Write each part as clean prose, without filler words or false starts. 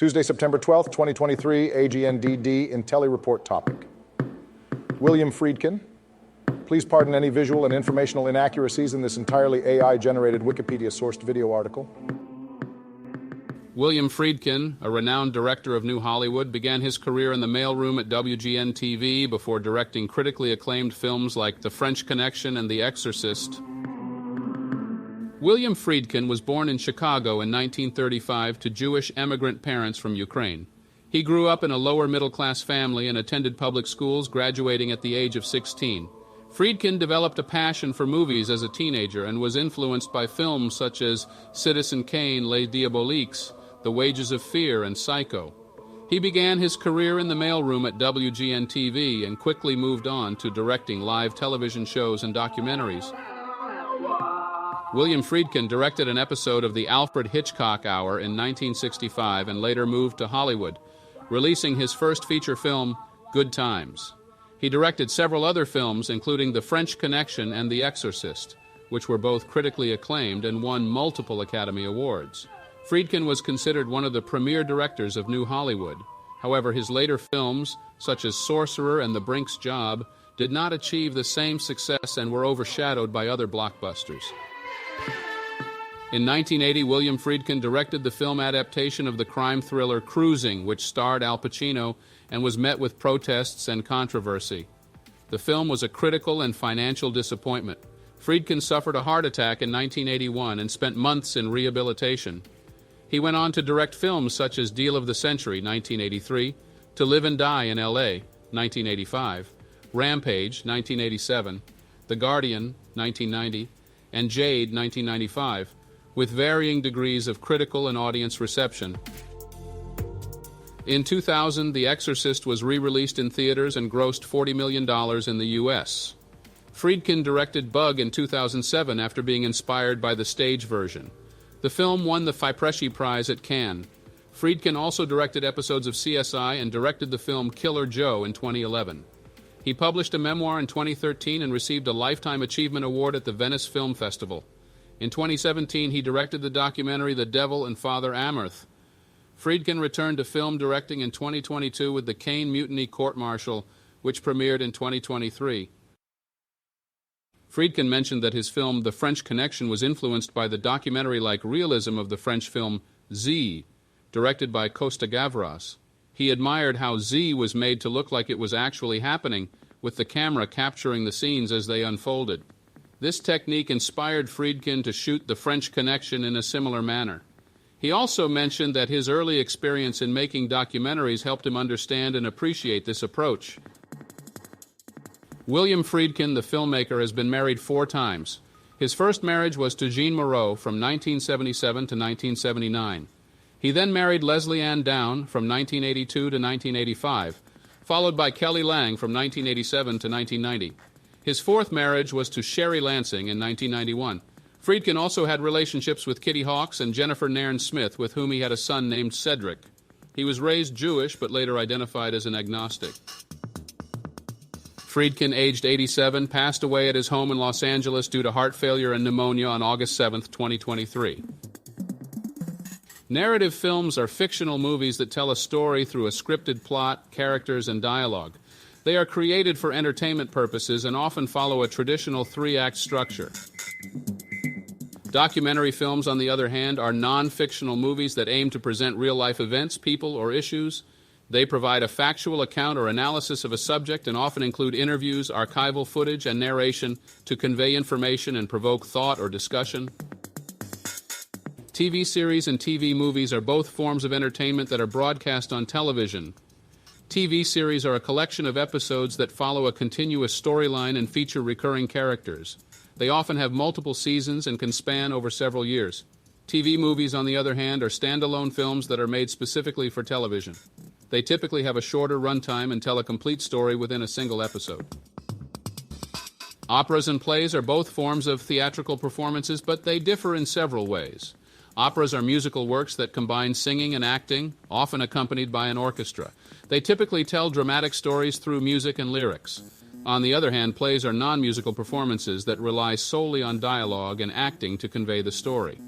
Tuesday, September 12th, 2023, AGNDD Intellireport topic. William Friedkin. Please pardon any visual and informational inaccuracies in this entirely AI-generated Wikipedia-sourced video article. William Friedkin, a renowned director of New Hollywood, began his career in the mailroom at WGN-TV before directing critically acclaimed films like The French Connection and The Exorcist. William Friedkin was born in Chicago in 1935 to Jewish emigrant parents from Ukraine. He grew up in a lower middle-class family and attended public schools, graduating at the age of 16. Friedkin developed a passion for movies as a teenager and was influenced by films such as Citizen Kane, Les Diaboliques, The Wages of Fear, and Psycho. He began his career in the mailroom at WGN-TV and quickly moved on to directing live television shows and documentaries. William Friedkin directed an episode of the Alfred Hitchcock Hour in 1965 and later moved to Hollywood, releasing his first feature film, Good Times. He directed several other films, including The French Connection and The Exorcist, which were both critically acclaimed and won multiple Academy Awards. Friedkin was considered one of the premier directors of New Hollywood. However, his later films, such as Sorcerer and The Brink's Job, did not achieve the same success and were overshadowed by other blockbusters. In 1980, William Friedkin directed the film adaptation of the crime thriller Cruising, which starred Al Pacino and was met with protests and controversy. The film was a critical and financial disappointment. Friedkin suffered a heart attack in 1981 and spent months in rehabilitation. He went on to direct films such as Deal of the Century, 1983, To Live and Die in L.A., 1985, Rampage, 1987, The Guardian, 1990, and Jade, 1995, with varying degrees of critical and audience reception. In 2000, The Exorcist was re-released in theaters and grossed $40 million in the U.S. Friedkin directed Bug in 2007 after being inspired by the stage version. The film won the Fipresci Prize at Cannes. Friedkin also directed episodes of CSI and directed the film Killer Joe in 2011. He published a memoir in 2013 and received a Lifetime Achievement Award at the Venice Film Festival. In 2017, he directed the documentary The Devil and Father Amorth. Friedkin returned to film directing in 2022 with the Caine Mutiny Court-Martial, which premiered in 2023. Friedkin mentioned that his film The French Connection was influenced by the documentary-like realism of the French film Z, directed by Costa Gavras. He admired how Z was made to look like it was actually happening, with the camera capturing the scenes as they unfolded. This technique inspired Friedkin to shoot The French Connection in a similar manner. He also mentioned that his early experience in making documentaries helped him understand and appreciate this approach. William Friedkin, the filmmaker, has been married 4 times. His first marriage was to Jean Moreau from 1977 to 1979. He then married Leslie Ann Down from 1982 to 1985, followed by Kelly Lang from 1987 to 1990. His 4th marriage was to Sherry Lansing in 1991. Friedkin also had relationships with Kitty Hawkes and Jennifer Nairn Smith, with whom he had a son named Cedric. He was raised Jewish, but later identified as an agnostic. Friedkin, aged 87, passed away at his home in Los Angeles due to heart failure and pneumonia on August 7, 2023. Narrative films are fictional movies that tell a story through a scripted plot, characters, and dialogue. They are created for entertainment purposes and often follow a traditional 3-act structure. Documentary films, on the other hand, are non-fictional movies that aim to present real-life events, people, or issues. They provide a factual account or analysis of a subject and often include interviews, archival footage, and narration to convey information and provoke thought or discussion. TV series and TV movies are both forms of entertainment that are broadcast on television. TV series are a collection of episodes that follow a continuous storyline and feature recurring characters. They often have multiple seasons and can span over several years. TV movies, on the other hand, are standalone films that are made specifically for television. They typically have a shorter runtime and tell a complete story within a single episode. Operas and plays are both forms of theatrical performances, but they differ in several ways. Operas are musical works that combine singing and acting, often accompanied by an orchestra. They typically tell dramatic stories through music and lyrics. On the other hand, plays are non-musical performances that rely solely on dialogue and acting to convey the story.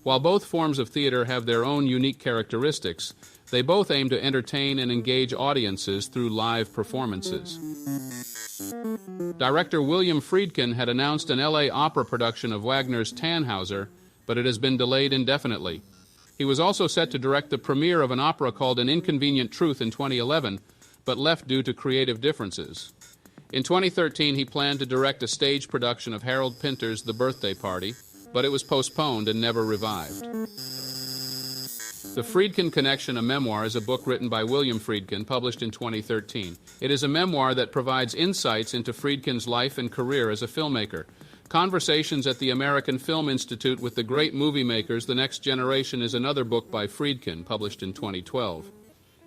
While both forms of theater have their own unique characteristics, they both aim to entertain and engage audiences through live performances. Director William Friedkin had announced an LA opera production of Wagner's Tannhauser, but it has been delayed indefinitely. He was also set to direct the premiere of an opera called An Inconvenient Truth in 2011, but left due to creative differences. In 2013, he planned to direct a stage production of Harold Pinter's The Birthday Party, but it was postponed and never revived. The Friedkin Connection, a Memoir, is a book written by William Friedkin, published in 2013. It is a memoir that provides insights into Friedkin's life and career as a filmmaker. Conversations at the American Film Institute with the Great Movie Makers, The Next Generation, is another book by Friedkin, published in 2012.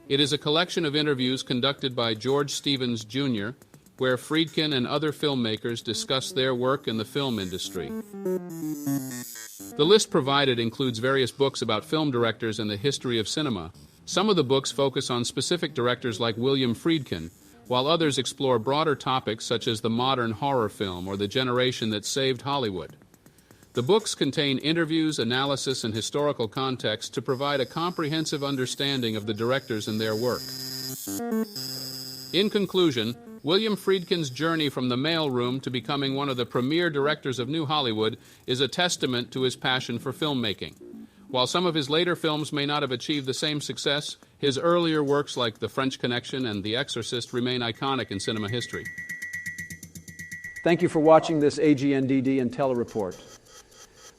It is a collection of interviews conducted by George Stevens, Jr., where Friedkin and other filmmakers discuss their work in the film industry. The list provided includes various books about film directors and the history of cinema. Some of the books focus on specific directors like William Friedkin, while others explore broader topics such as the modern horror film or the generation that saved Hollywood. The books contain interviews, analysis, and historical context to provide a comprehensive understanding of the directors and their work. In conclusion, William Friedkin's journey from the mailroom to becoming one of the premier directors of New Hollywood is a testament to his passion for filmmaking. While some of his later films may not have achieved the same success, his earlier works like The French Connection and The Exorcist remain iconic in cinema history. Thank you for watching this AGNDD Intellireport.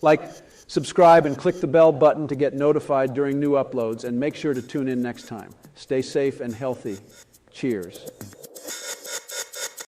Like, subscribe, and click the bell button to get notified during new uploads, and make sure to tune in next time. Stay safe and healthy. Cheers.